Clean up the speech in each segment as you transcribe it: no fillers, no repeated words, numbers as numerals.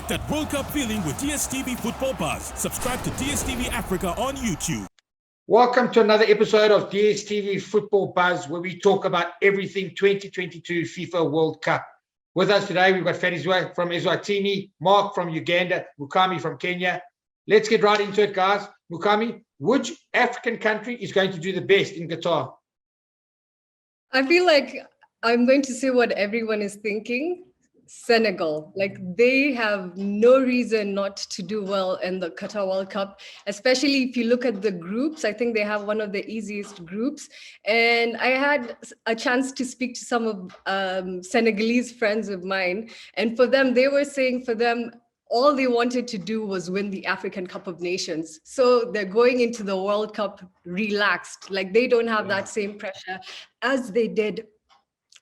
Get that World Cup feeling with DStv Football Buzz. Subscribe to DStv Africa on YouTube. Welcome to another episode of DStv Football Buzz, where we talk about everything 2022 FIFA World Cup. With us today, we've got Fadizwa from Eswatini, Mark from Uganda, Mukami from Kenya. Let's get right into it, guys. Mukami, which African country is going to do the best in Qatar? I feel like I'm going to say what everyone is thinking. Senegal. Like, they have no reason not to do well in the Qatar World Cup, especially if you look at the groups. I think they have one of the easiest groups. And I had a chance to speak to some of Senegalese friends of mine. And for them, they were saying for them, all they wanted to do was win the African Cup of Nations. So they're going into the World Cup relaxed. Like, they don't have that same pressure as they did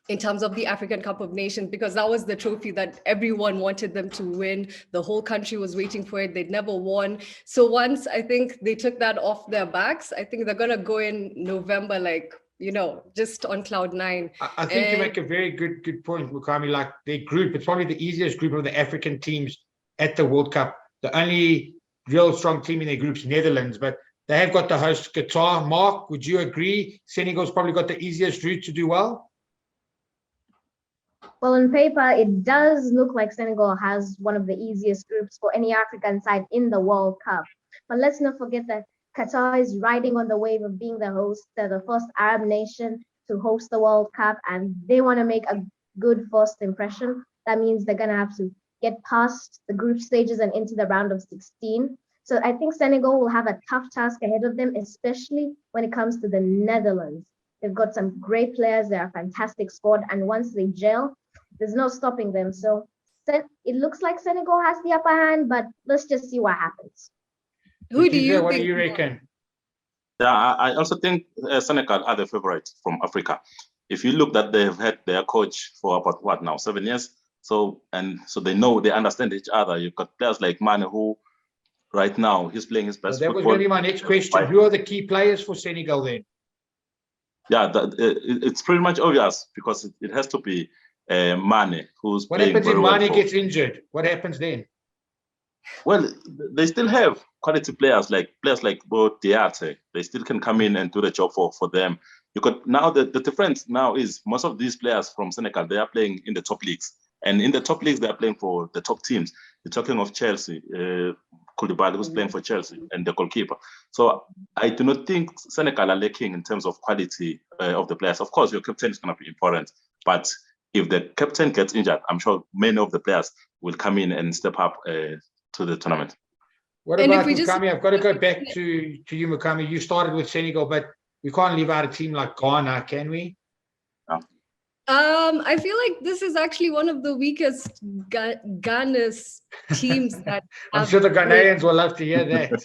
in terms of the African Cup of Nations, because that was the trophy that everyone wanted them to win. The whole country was waiting for it. They'd never won. So once I think they took that off their backs, I think they're going to go in November, like, you know, just on cloud nine. I think you make a very good point, Mukami. Like, their group, it's probably the easiest group of the African teams at the World Cup. The only real strong team in their group is Netherlands, but they have got the host Qatar. Mark, would you agree Senegal's probably got the easiest route to do well? Well, on paper, it does look like Senegal has one of the easiest groups for any African side in the World Cup. But let's not forget that Qatar is riding on the wave of being the host. They're the first Arab nation to host the World Cup, and they want to make a good first impression. That means they're going to have to get past the group stages and into the round of 16. So I think Senegal will have a tough task ahead of them, especially when it comes to the Netherlands. They've got some great players. They're a fantastic squad. And once they gel, there's no stopping them. So it looks like Senegal has the upper hand, but let's just see what happens. Who do you What think? do you reckon? Yeah, I also think Senegal are the favorites from Africa. If you look that they've had their coach for about 7 years. So they know, they understand each other. You've got players like Mane, who right now he's playing his best That football. was going to be my next question. Who are the key players for Senegal then? Yeah, it's pretty much obvious, because it has to be Mane, who's What playing happens if very well Mane gets injured? What happens then? Well, they still have quality players like both Diate. They still can come in and do the job for them. You could now the difference now is most of these players from Senegal, they are playing in the top leagues, and in the top leagues they are playing for the top teams. You're talking of Chelsea, Koulibaly, who's playing for Chelsea, and the goalkeeper. So I do not think Senegal are lacking in terms of quality of the players. Of course, your captain is going to be important, but if the captain gets injured, I'm sure many of the players will come in and step up to the tournament. What about Mukami? I've got to go back to you, Mukami. You started with Senegal, but we can't leave out a team like Ghana, can we? No. I feel like this is actually one of the weakest Ghana's teams that I'm sure the Ghanaians will love to hear that.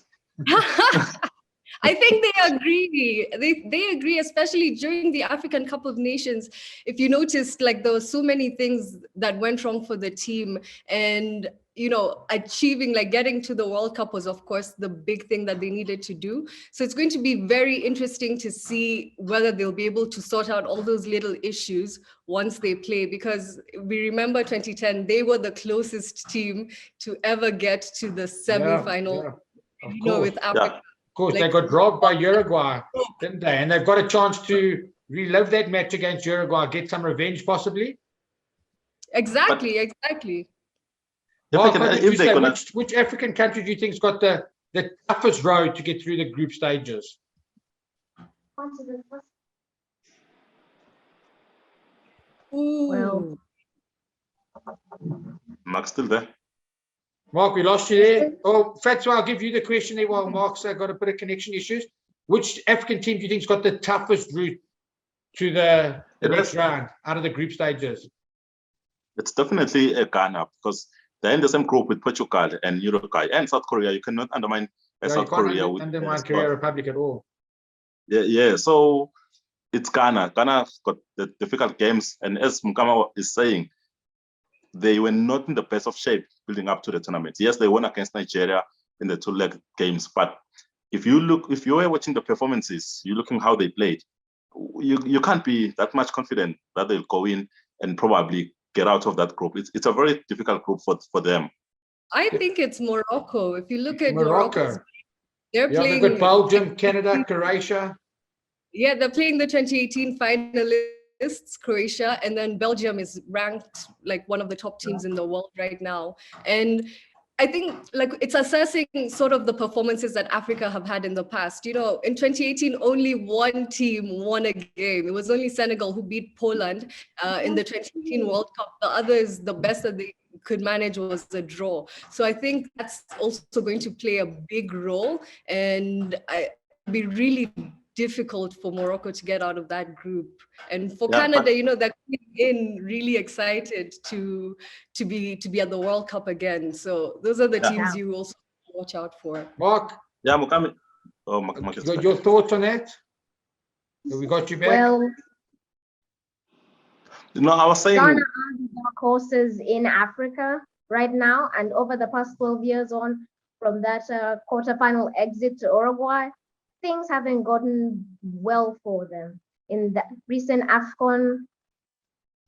I think they agree. They agree, especially during the African Cup of Nations. If you noticed, like, there were so many things that went wrong for the team, and achieving, like, getting to the World Cup was, of course, the big thing that they needed to do. So it's going to be very interesting to see whether they'll be able to sort out all those little issues once they play, because we remember 2010, they were the closest team to ever get to the semi-final, with Africa. Yeah. Of course, they got robbed by Uruguay, didn't they? And they've got a chance to relive that match against Uruguay, get some revenge, possibly. Exactly. Mark, which African country do you think's got the toughest road to get through the group stages? Well, Mark's still there. Mark, we lost you there. Oh, Fatso, I'll give you the question there while Mark's got a bit of connection issues. Which African team do you think's got the toughest route to the next round out of the group stages? It's definitely Ghana, because they're in the same group with Portugal and Uruguay and South Korea. You cannot undermine South Korea. You can't undermine Korea Republic at all. Yeah. So it's Ghana. Ghana's got the difficult games, and as Mukama is saying, they were not in the best of shape building up to the tournament. Yes, they won against Nigeria in the two-leg games, but if you were watching the performances, you're looking how they played, you can't be that much confident that they'll go in and probably get out of that group. It's a very difficult group for them. I think it's Morocco. If you look at Morocco's, Morocco. they're Yeah, they've playing. got Belgium, Canada, Croatia. Yeah, they're playing the 2018 finalists, Croatia, and then Belgium is ranked like one of the top teams in the world right now. And I think like it's assessing sort of the performances that Africa have had in the past. You know, in 2018, only one team won a game. It was only Senegal who beat Poland in the 2018 World Cup. The others, the best that they could manage was a draw. So I think that's also going to play a big role. And it'll be really difficult for Morocco to get out of that group. And for Yeah, Canada, but you know, they're in really excited to be at the World Cup again. So those are the Yeah. teams you also watch out for. Mark, yeah, Mukami. Oh, Mark is back. your thoughts on that? So we got you back. Well, No, I was saying, Ghana are the dark horses in Africa right now, and over the past 12 years on from that quarterfinal exit to Uruguay, things haven't gotten well for them. In the recent AFCON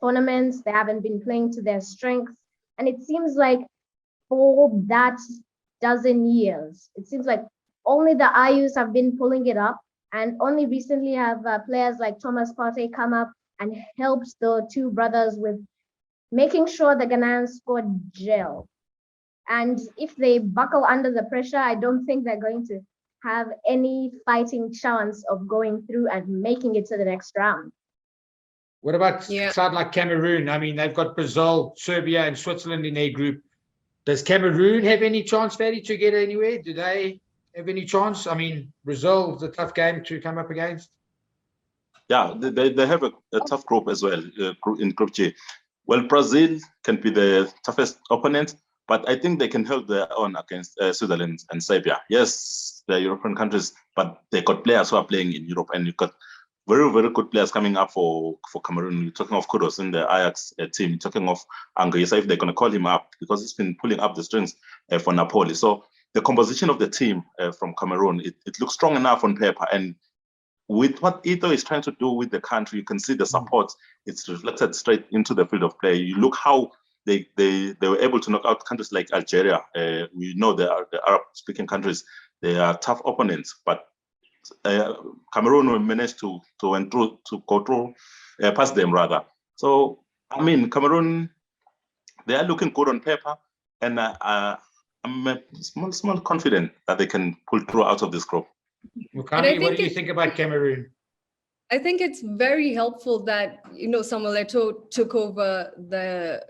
tournaments, they haven't been playing to their strengths, and it seems like for that dozen years, it seems like only the IUs have been pulling it up, and only recently have players like Thomas Partey come up and helped the two brothers with making sure the Ghanaian squad gel. And if they buckle under the pressure, I don't think they're going to have any fighting chance of going through and making it to the next round. What about Yeah. side like Cameroon? I mean, they've got Brazil, Serbia, and Switzerland in their group. Does Cameroon have any chance, Fatty, to get anywhere? Do they have any chance? I mean, Brazil is a tough game to come up against. yeah, they have a tough group as well in Group G. Well, Brazil can be the toughest opponent, but I think they can hold their own against Switzerland and Serbia. Yes, they're European countries, but they got players who are playing in Europe, and you've got very, very good players coming up for Cameroon. You're talking of Kudos in the Ajax team. You're talking of Anguissa, if they're going to call him up, because he's been pulling up the strings for Napoli. So the composition of the team from Cameroon, it looks strong enough on paper. And with what Ito is trying to do with the country, you can see the support. It's reflected straight into the field of play. You look how they were able to knock out countries like Algeria. We know they are the Arab-speaking countries. They are tough opponents, but Cameroon will manage to go through past them rather. So I mean, Cameroon, they are looking good on paper, and I'm small confident that they can pull through out of this group. Mukami, what do you think about Cameroon? I think it's very helpful that, you know, Samuel Eto'o took over the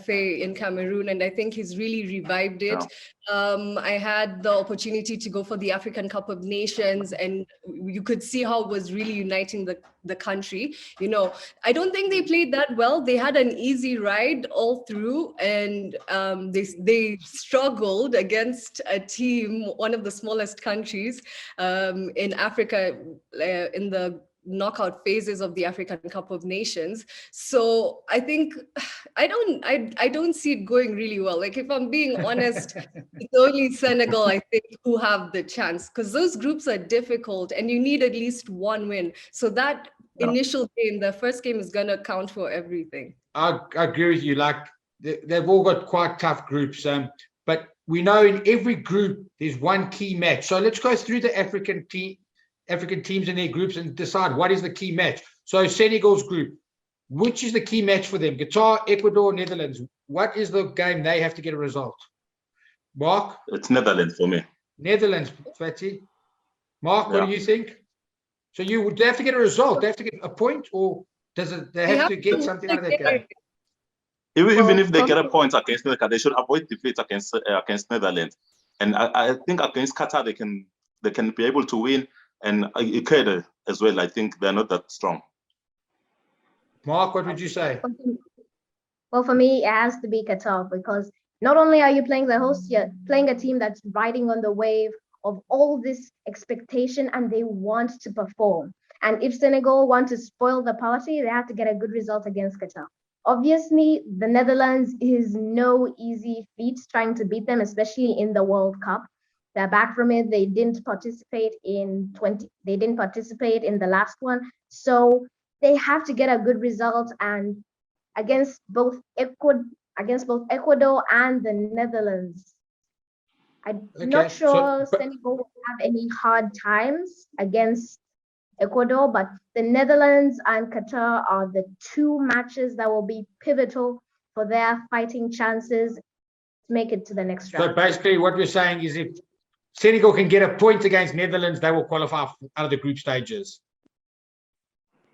FA in Cameroon, and I think he's really revived it. Yeah. I had the opportunity to go for the African Cup of Nations, and you could see how it was really uniting the country. You know, I don't think they played that well. They had an easy ride all through, and they struggled against a team, one of the smallest countries in Africa, in the knockout phases of the African Cup of Nations. So I think I don't see it going really well. Like, if I'm being honest, it's only Senegal, I think, who have the chance, because those groups are difficult and you need at least one win. So that initial game, the first game, is going to count for everything. I agree with you. Like, they've all got quite tough groups. But we know in every group there's one key match. So let's go through the African teams in their groups and decide what is the key match. So Senegal's group, which is the key match for them? Qatar, Ecuador, Netherlands. What is the game they have to get a result? Mark? It's Netherlands for me. Netherlands, Fatty. Mark, Yeah. what do you think? So they have to get a result. They have to get a point, or they have to get something out of that game? Even if they get a point against Netherlands, they should avoid defeat against Netherlands. And I think against Qatar they can be able to win. And Ecuador as well, I think they're not that strong. Mark, what would you say? Well, for me, it has to be Qatar, because not only are you playing the host, you're playing a team that's riding on the wave of all this expectation, and they want to perform. And if Senegal want to spoil the party, they have to get a good result against Qatar. Obviously, the Netherlands is no easy feat trying to beat them, especially in the World Cup. They're back from it. They didn't participate in the last one. So they have to get a good result, and against both Ecuador and the Netherlands, I'm Okay, not sure but- Senegal will have any hard times against Ecuador, but the Netherlands and Qatar are the two matches that will be pivotal for their fighting chances to make it to the next So round. basically, what we're saying is if Senegal can get a point against Netherlands, they will qualify out of the group stages.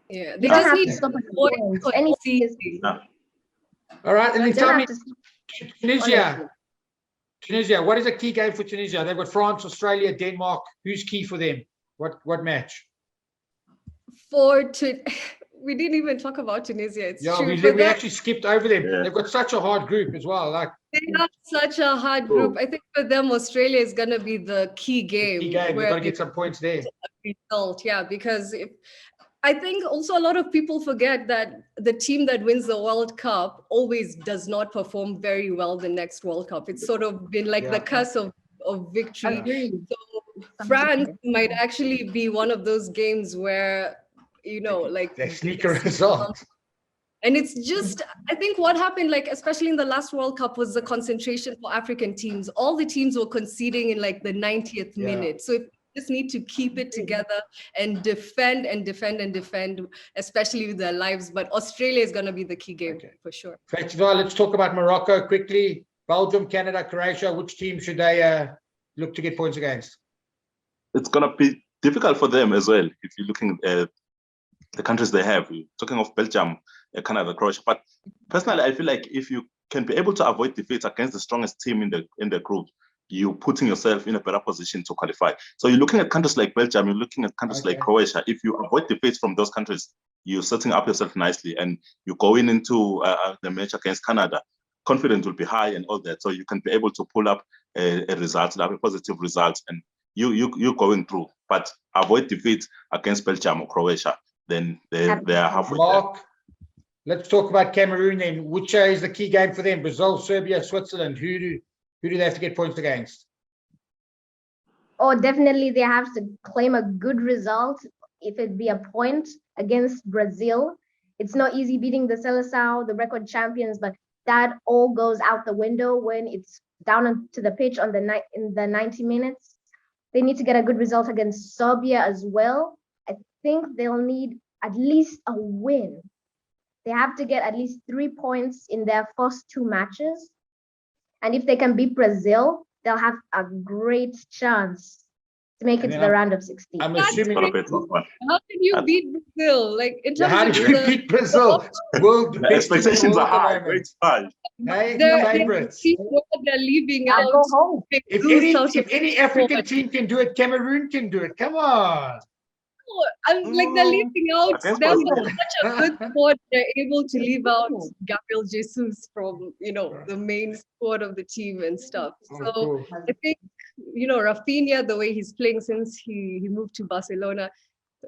Yeah, You they don't just have need to stop at to avoid points. Anything is conceding. Yeah. All right, and then you don't tell me, have to honestly. Tunisia, what is a key game for Tunisia? They've got France, Australia, Denmark. Who's key for them? What match? We didn't even talk about Tunisia. It's Yeah, true. we For them, actually skipped over them. Yeah. They've got such a hard group as well. Like they have such a hard group. I think for them, Australia is gonna be the key game. key game, they've where got to get some points there. result, yeah, because I think also a lot of people forget that the team that wins the World Cup always does not perform very well the next World Cup. It's sort of been like the Yeah. curse of victory. Agreed. So France might actually be one of those games where, like They sneak a result. and it's just, I think what happened, like, especially in the last World Cup, was the concentration for African teams. All the teams were conceding in like the 90th Yeah. minute. So if you just need to keep it together and defend and defend and defend, especially with their lives. But Australia is going to be the key game for sure. Festival, let's talk about Morocco quickly. Belgium, Canada, Croatia. Which team should they look to get points against? It's gonna be difficult for them as well if you're looking at the countries they have. You're talking of Belgium, Canada, Croatia. But personally, I feel like if you can be able to avoid defeats against the strongest team in the group, you're putting yourself in a better position to qualify. So you're looking at countries like Belgium, you're looking at countries like Croatia. If you avoid defeats from those countries, you're setting up yourself nicely, and you're going into the match against Canada. Confidence will be high and all that, so you can be able to pull up a result, a positive result, and you're going through. But avoid defeat against Belgium or Croatia, then they are halfway there. Mark, let's talk about Cameroon then. Which is the key game for them? Brazil, Serbia, Switzerland. Who do they have to get points against? Oh, definitely they have to claim a good result. If it be a point against Brazil, it's not easy beating the Seleção, the record champions, but that all goes out the window when it's down onto the pitch in the 90 minutes. They need to get a good result against Serbia as well. I think they'll need at least a win. They have to get at least 3 points in their first 2 matches. And if they can beat Brazil, they'll have a great chance to make it to the round of 16. I'm assuming. How can you beat Brazil? Like, in terms How of did you beat Brazil? World The expectations are high, great high. Hey, they're favorites. they're leaving I'll out. go home. If any African team can do it, Cameroon can do it. Come on. I'm like, they're leaving out. Against They're Brazil. such a good squad. They're able to leave out Gabriel Jesus from the main squad of the team and stuff. So Cool. I think Rafinha, the way he's playing since he moved to Barcelona,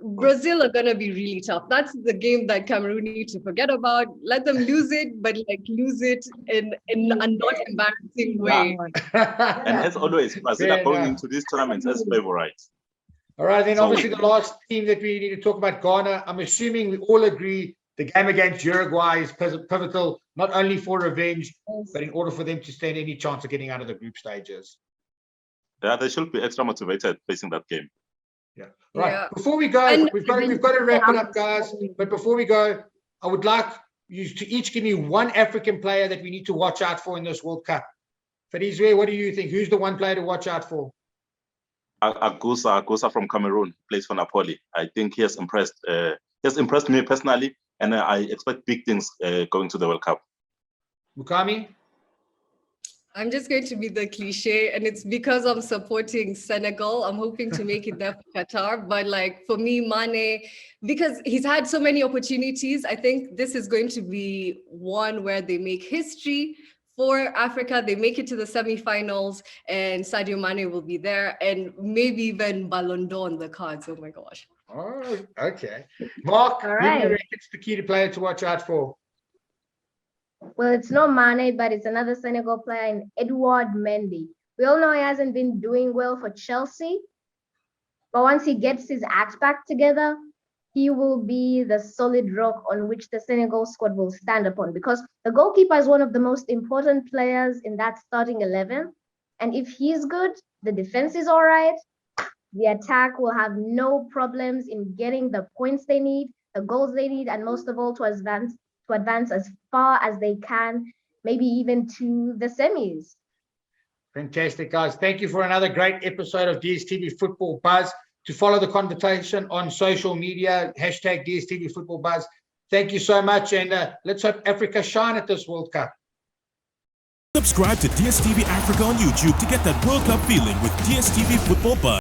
Brazil are gonna be really tough. That's the game that Cameroon need to forget about. Let them lose it, but like lose it in a not embarrassing way. And as always, Brazil Fair are going enough. into these tournaments as favorites. All right, then So- obviously the last team that we need to talk about, Ghana. I'm assuming we all agree the game against Uruguay is pivotal, not only for revenge, but in order for them to stand any chance of getting out of the group stages. Yeah, they should be extra motivated facing that game. Yeah. Right. Yeah. Before we go, And- we've got to wrap it up, guys. But before we go, I would like you to each give me one African player that we need to watch out for in this World Cup. Fadizwe, what do you think? Who's the one player to watch out for? Agusa from Cameroon, plays for Napoli. I think he has impressed me personally, and I expect big things going to the World Cup. Mukami? I'm just going to be the cliche, and it's because I'm supporting Senegal. I'm hoping to make it there for Qatar. But like for me, Mane, because he's had so many opportunities, I think this is going to be one where they make history for Africa. They make it to the semifinals, and Sadio Mane will be there, and maybe even Ballon d'Or on the cards. Oh my gosh. Oh, okay. Mark, All who do you right. reckon is the key player to watch out for? Well, it's not Mane, but it's another Senegal player in Edouard Mendy. We all know he hasn't been doing well for Chelsea, but once he gets his act back together, he will be the solid rock on which the Senegal squad will stand upon, because the goalkeeper is one of the most important players in that starting 11. And if he's good, the defense is all right. The attack will have no problems in getting the points they need, the goals they need, and most of all to advance as far as they can, maybe even to the semis. Fantastic, guys. Thank you for another great episode of DStv Football Buzz. To follow the conversation on social media, hashtag DStv Football Buzz. Thank you so much, and let's hope Africa shine at this World Cup. Subscribe to DStv Africa on YouTube to get that World Cup feeling with DStv Football Buzz.